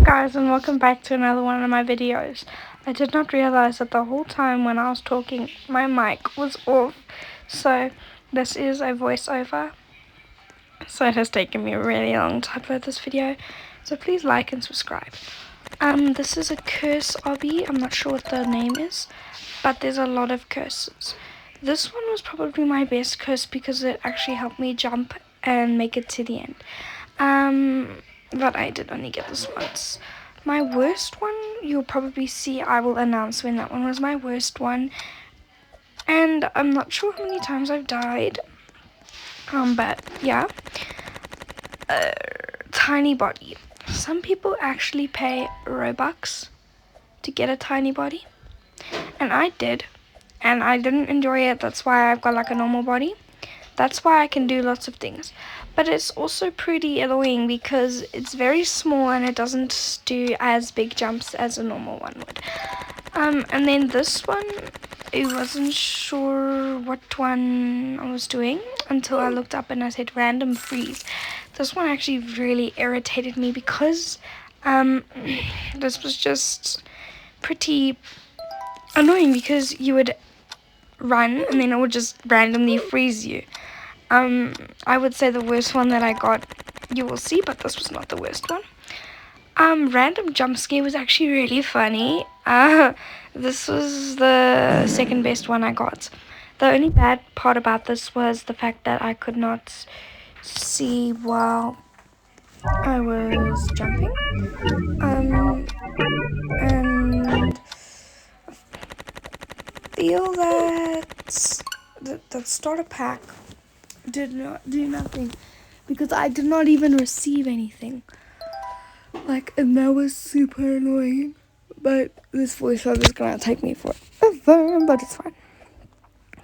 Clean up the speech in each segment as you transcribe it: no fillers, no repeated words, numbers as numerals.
Guys, and welcome back to another one of my videos. I did not realize that the whole time when I was talking my mic was off, so this is a voiceover, so it has taken me a really long to upload this video, so please like and subscribe. This is a curse obby. I'm not sure what the name is, but there's a lot of curses. This one was probably my best curse because it actually helped me jump and make it to the end. But I did only get this once. My worst one, you'll probably see, I will announce when that one was my worst one. And I'm not sure how many times I've died. But yeah. Tiny body. Some people actually pay Robux to get a tiny body. And I did. And I didn't enjoy it. That's why I've got like a normal body. That's why I can do lots of things. But it's also pretty annoying because it's very small and it doesn't do as big jumps as a normal one would. And then this one, I wasn't sure what one I was doing until I looked up and I said random freeze. This one actually really irritated me because this was just pretty annoying because you would run and then it would just randomly freeze you. I would say the worst one that I got, you will see, but this was not the worst one. Random jump scare was actually really funny. This was the second best one I got. The only bad part about this was the fact that I could not see while I was jumping. And I feel that the starter pack did not do nothing because I did not even receive anything. And that was super annoying. But this voiceover is gonna take me forever, but it's fine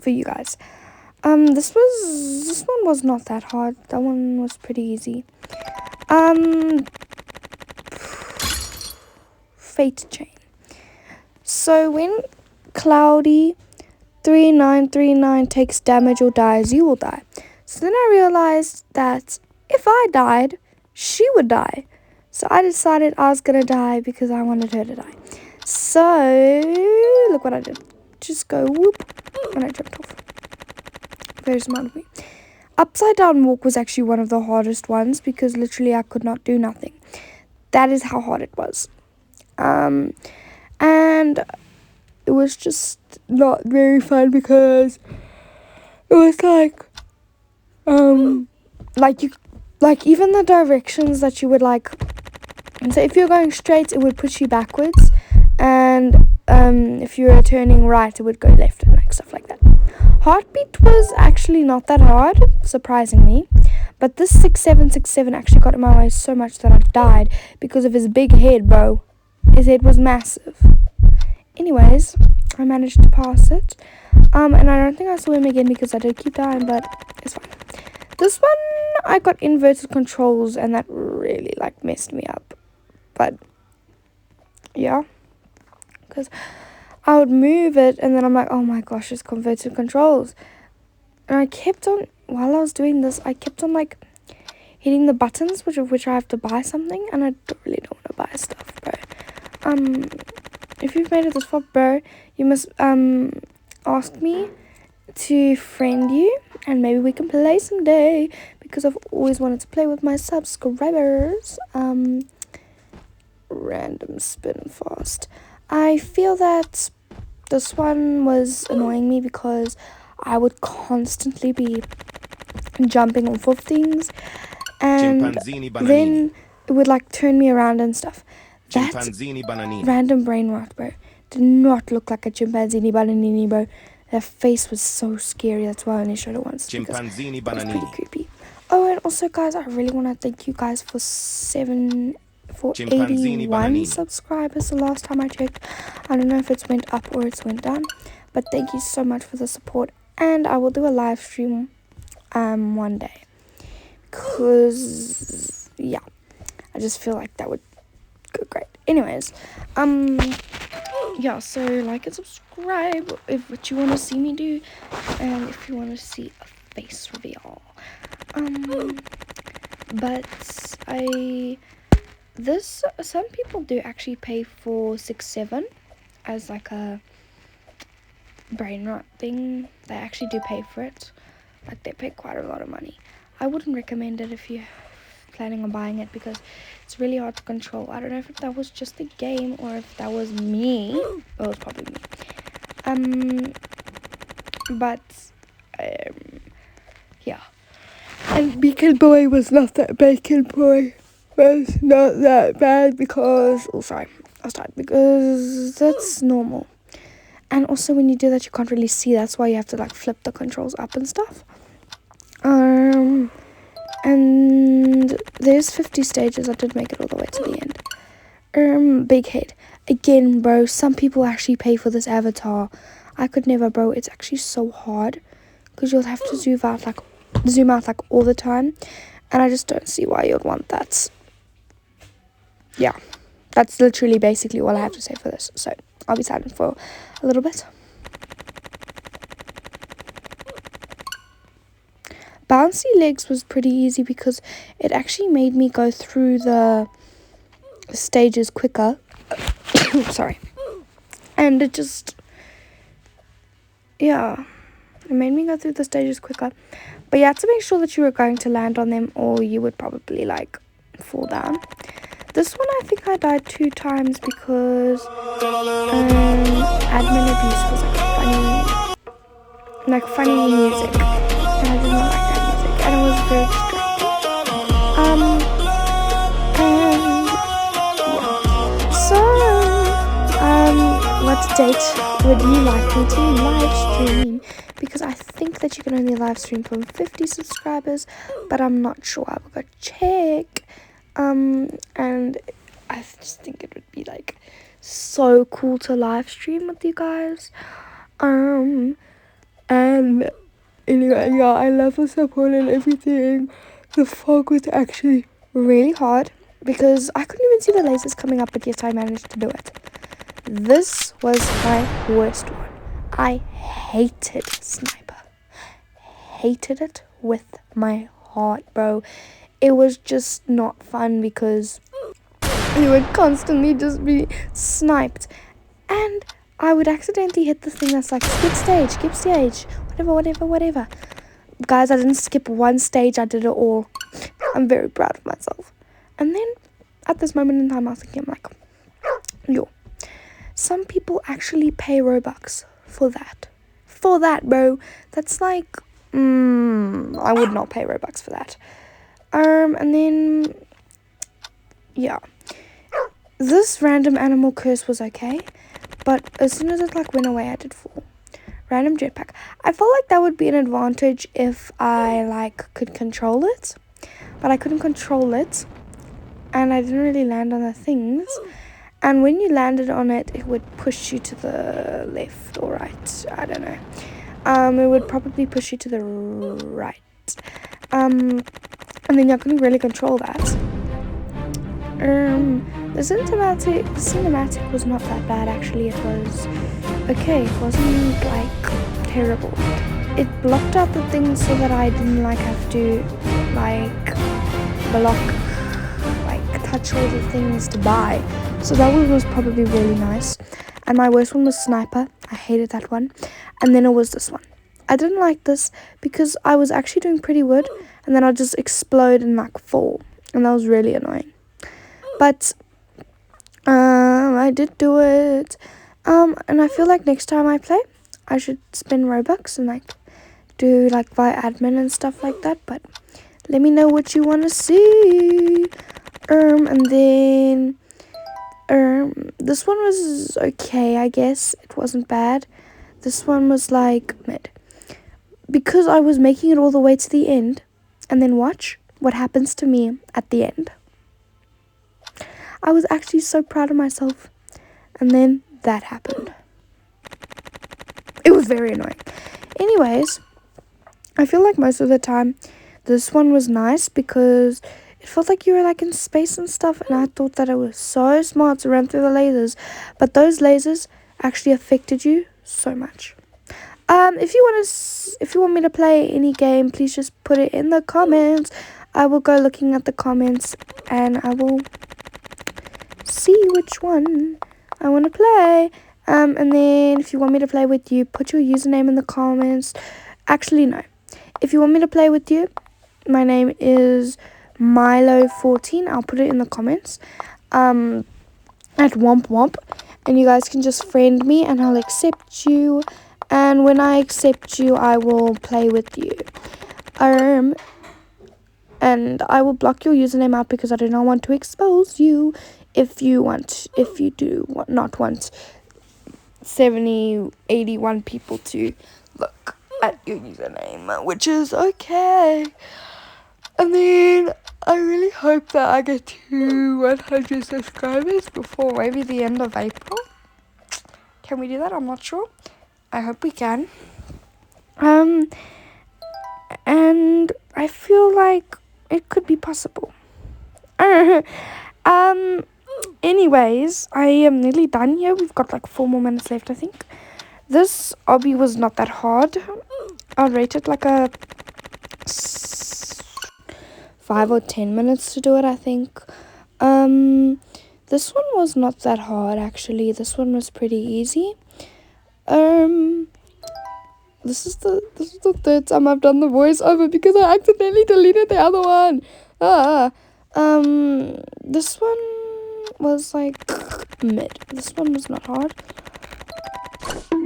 for you guys. This one was not that hard. That one was pretty easy. Fate chain. So when Cloudy 3939 takes damage or dies, you will die. So then I realized that if I died, she would die. So I decided I was gonna die because I wanted her to die. So look what I did. Just go whoop, and I jumped off. Very smart of me. Upside down walk was actually one of the hardest ones because literally I could not do nothing. That is how hard it was. And it was just not very fun because it was even the directions that you would and so if you're going straight, it would push you backwards, and if you were turning right, it would go left and stuff like that. Heartbeat was actually not that hard, surprisingly, but this 6767 actually got in my way so much that I died because of his big head, bro. His head was massive. Anyways, I managed to pass it, and I don't think I saw him again because I did keep dying, but it's fine. This one, I got inverted controls, and that really messed me up. But yeah, because I would move it, and then I'm like, oh my gosh, it's converted controls. And I kept on, while I was doing this, I kept on hitting the buttons, which I have to buy something, and I really don't want to buy stuff, bro. If you've made it this far, bro, you must ask me to friend you, and maybe we can play someday, because I've always wanted to play with my subscribers. Random spin fast. I feel that this one was annoying me because I would constantly be jumping off of things, and then it would turn me around and stuff. That random brain rot, bro, did not look like a chimpanzee bananini, bro. Their face was so scary. That's why I only showed it once, because it was pretty creepy. Oh, and also, guys, I really want to thank you guys for 81 subscribers the last time I checked. I don't know if it's went up or it's went down, but thank you so much for the support, and I will do a live stream one day, because yeah, I just feel like that would go great. Anyways, yeah, so like and subscribe if what you want to see me do, and if you want to see a face reveal. But I this, some people do actually pay for 6-7 as like a brain rot thing. They actually do pay for it. Like they pay quite a lot of money. I wouldn't recommend it if you're planning on buying it because it's really hard to control. I don't know if that was just the game or if that was me. Oh, it was probably me. But yeah. And Bacon Boy was not that Bacon Boy was not that bad because I was tired because that's normal. And also when you do that you can't really see, that's why you have to like flip the controls up and stuff. And there's 50 stages. I did make it all the way to the end. Big head. Again, bro, some people actually pay for this avatar. I could never, bro. It's actually so hard because you'll have to zoom out like all the time. And I just don't see why you'd want that. Yeah, that's literally basically all I have to say for this. So I'll be silent for a little bit. Bouncy legs was pretty easy because it actually made me go through the stages quicker. Sorry. And it just, yeah, it made me go through the stages quicker. But you had to make sure that you were going to land on them or you would probably like fall down. This one I think I died 2 times because admin abuse was like funny music. And I did not like that music. And it was very distracting. What date would you like me to live stream? Because I think that you can only live stream from 50 subscribers, but I'm not sure. I will go check. And I just think it would be like so cool to live stream with you guys. And anyway, yeah, I love the support and everything. The fog was actually really hard because I couldn't even see the lasers coming up, but yes, I managed to do it. This was my worst one. I hated Sniper. Hated it with my heart, bro. It was just not fun because you would constantly just be sniped. And I would accidentally hit the thing that's like, skip stage, whatever. Guys, I didn't skip one stage, I did it all. I'm very proud of myself. And then, at this moment in time, I was thinking, I'm like, yo, some people actually pay Robux for that. For that, bro. That's like, I would not pay Robux for that. And then, yeah. This random animal curse was okay. But as soon as it like went away, I did fall. Random jetpack. I felt like that would be an advantage if I like could control it. But I couldn't control it. And I didn't really land on the things. And when you landed on it, it would push you to the left or right. I don't know. It would probably push you to the right. And then I couldn't really control that. The cinematic was not that bad actually. It was okay. It wasn't like terrible. It blocked out the things so that I didn't like have to like touch all the things to buy. So that one was probably really nice. And my worst one was Sniper. I hated that one. And then it was this one. I didn't like this because I was actually doing pretty good. And then I'd just explode and like fall. And that was really annoying. But I did do it. And I feel like next time I play, I should spend Robux and like do like via admin and stuff like that. But let me know what you want to see. And then this one was okay, I guess. It wasn't bad. This one was like mid. Because I was making it all the way to the end. And then watch what happens to me at the end. I was actually so proud of myself. And then that happened. It was very annoying. Anyways, I feel like most of the time this one was nice because it felt like you were like in space and stuff, and I thought that it was so smart to run through the lasers, but those lasers actually affected you so much. If you want me to play any game, please just put it in the comments. I will go looking at the comments and I will see which one I want to play. And then if you want me to play with you, put your username in the comments. Actually, no. If you want me to play with you, my name is Milo14. I'll put it in the comments. At Womp Womp. And you guys can just friend me and I'll accept you. And when I accept you, I will play with you. And I will block your username out because I do not want to expose you. If you do not want 81 people to look at your username, which is okay. And then I really hope that I get to 100 subscribers before maybe the end of April. Can we do that? I'm not sure. I hope we can. And I feel like it could be possible. Anyways, I am nearly done here. We've got like 4 more minutes left, I think. This obby was not that hard. I'll rate it like a 5 or 10 minutes to do it, I think. This one was not that hard, actually. This one was pretty easy. This is the third time I've done the voiceover because I accidentally deleted the other one. This one was like mid. This one was not hard.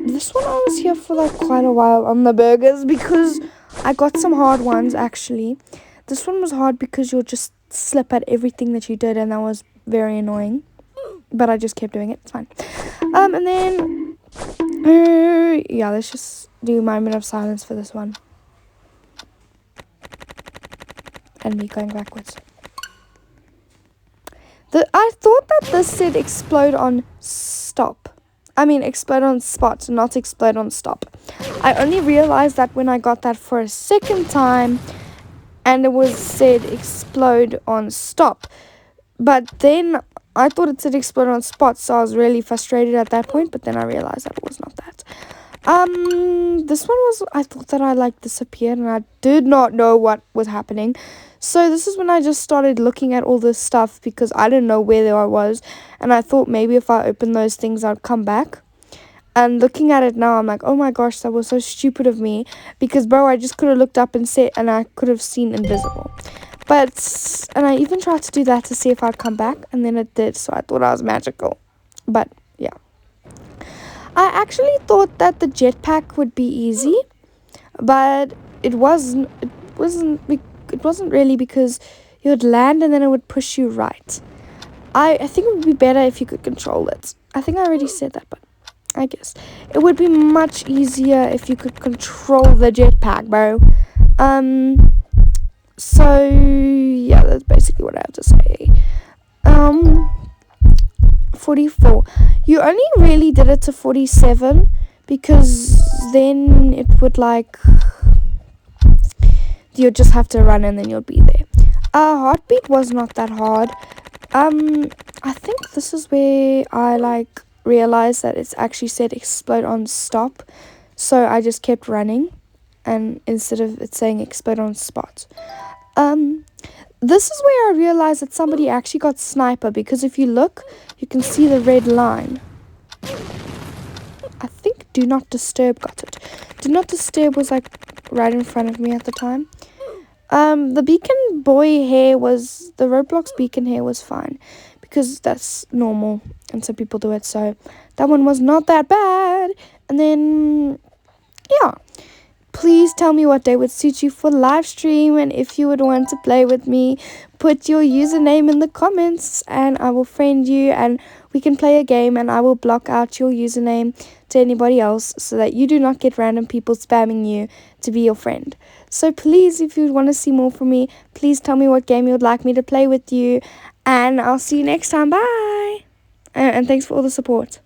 This one I was here for like quite a while on the burgers because I got some hard ones actually. This one was hard because you'll just slip at everything that you did and that was very annoying. But I just kept doing it. It's fine. And then yeah, let's just do my minute of silence for this one. And me going backwards. I thought that this said explode on stop. I mean explode on spot, not explode on stop. I only realized that when I got that for a second time and it was said explode on stop. But then I thought it said explode on spot, so I was really frustrated at that point, but then I realized that it was not that. This one was, I thought that I like disappeared and I did not know what was happening. So this is when I just started looking at all this stuff because I didn't know where I was. And I thought maybe if I opened those things, I'd come back. And looking at it now, I'm like, oh my gosh, that was so stupid of me. Because, bro, I just could have looked up and said, and I could have seen invisible. And I even tried to do that to see if I'd come back. And then it did, so I thought I was magical. But, yeah. I actually thought that the jetpack would be easy. But it wasn't really because you would land and then it would push you right. I think it would be better if you could control it. I think I already said that, but I guess. It would be much easier if you could control the jetpack, bro. So, yeah, that's basically what I have to say. 44. You only really did it to 47 because then it would like... You'll just have to run and then you'll be there. Heartbeat was not that hard. I think this is where I like realized that it's actually said explode on stop. So I just kept running and instead of it saying explode on spot. This is where I realized that somebody actually got sniper because if you look, you can see the red line. I think do not disturb got it. Do not disturb was like right in front of me at the time. The beacon boy hair was, the Roblox beacon hair was fine because that's normal and some people do it, so that one was not that bad. And then, yeah, please tell me what day would suit you for live stream, and if you would want to play with me, put your username in the comments and I will friend you and we can play a game and I will block out your username to anybody else so that you do not get random people spamming you to be your friend. So please, if you want to see more from me, please tell me what game you would like me to play with you and I'll see you next time. Bye! And thanks for all the support.